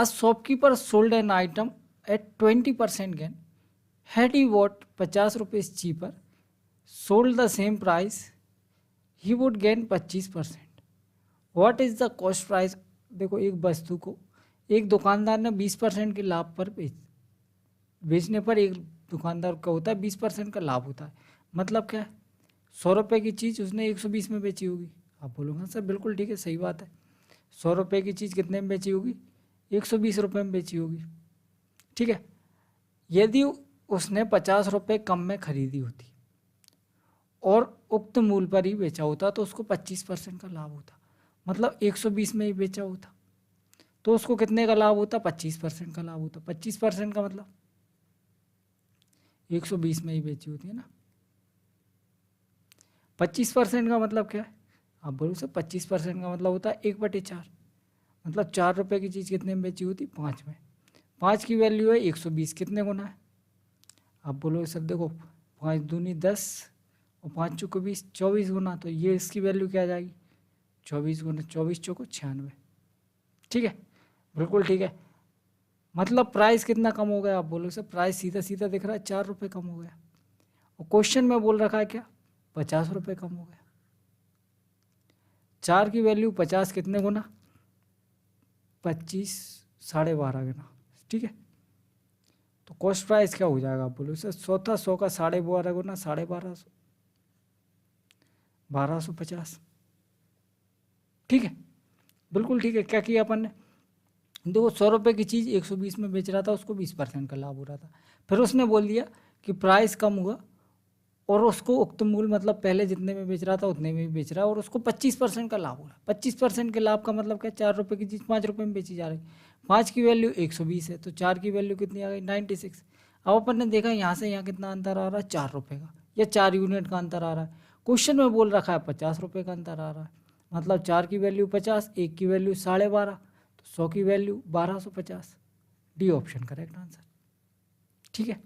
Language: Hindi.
A shopkeeper sold an item at 20% gain. Had he bought 50 rupees cheaper, sold the same price, he would gain 25%. What is the cost price? देखो, एक वस्तु को एक दुकानदार ने 20% के लाभ पर बेचने पर एक दुकानदार का होता है 20% का लाभ होता है। मतलब क्या है, 100 रुपये की चीज़ उसने 120 में बेची होगी। आप बोलोगे सर बिल्कुल ठीक है, सही बात है। 100 रुपये की चीज़ कितने में बेची होगी? 120 रुपये में बेची होगी। ठीक है, यदि उसने 50 रुपये कम में खरीदी होती और उक्त मूल्य पर ही बेचा होता तो उसको 25% का लाभ होता। मतलब 120 में ही बेचा होता तो उसको कितने का लाभ होता? 25% का लाभ होता। 25% का मतलब 120 में ही बेची होती है ना। 25% का मतलब क्या है? आप बोलो सर 25% का मतलब होता है 1/4। मतलब 4 रुपये की चीज़ कितने में बेची होती? 5 में। 5 की वैल्यू है 120, कितने गुना है? आप बोलोगे सर देखो 5 दूनी 10 और 5 चौको 20, 24 गुना। तो ये इसकी वैल्यू क्या आ जाएगी? 24 गुना 24 चौको 96। ठीक है, बिल्कुल ठीक है। मतलब प्राइस कितना कम हो गया? आप बोलोगे सर प्राइस सीधा सीधा दिख रहा है 4 रुपये कम हो गया। और क्वेश्चन में बोल रखा है क्या? 50 रुपये कम हो गया। 4 की वैल्यू 50 कितने गुना? 25 12.5 गुना। ठीक है, तो कॉस्ट प्राइस क्या हो जाएगा? आप बोलो सर 100 था, 100 का 12.5 गुना 1250, 1250। ठीक है, बिल्कुल ठीक है। क्या किया अपन ने? देखो 100 रुपये की चीज़ 120 में बेच रहा था, उसको 20% का लाभ हो रहा था। फिर उसने बोल दिया कि प्राइस कम हुआ और उसको उक्त मूल्य मतलब पहले जितने में बेच रहा था उतने में भी बेच रहा है और उसको 25% का लाभ हो रहा है। 25% के लाभ का मतलब क्या? 4 रुपये की चीज़ 5 रुपये में बेची जा रही। 5 की वैल्यू 120 है तो 4 की वैल्यू कितनी आ गई? 96। अब अपन ने देखा यहाँ से यहाँ कितना अंतर आ रहा है? 4 रुपये का या 4 यूनिट का अंतर आ रहा है। क्वेश्चन में बोल रखा है 50 रुपये का अंतर आ रहा है। मतलब 4 की वैल्यू 50, 1 की वैल्यू 12.5, तो 100 की value 1250। D option correct answer. ठीक है।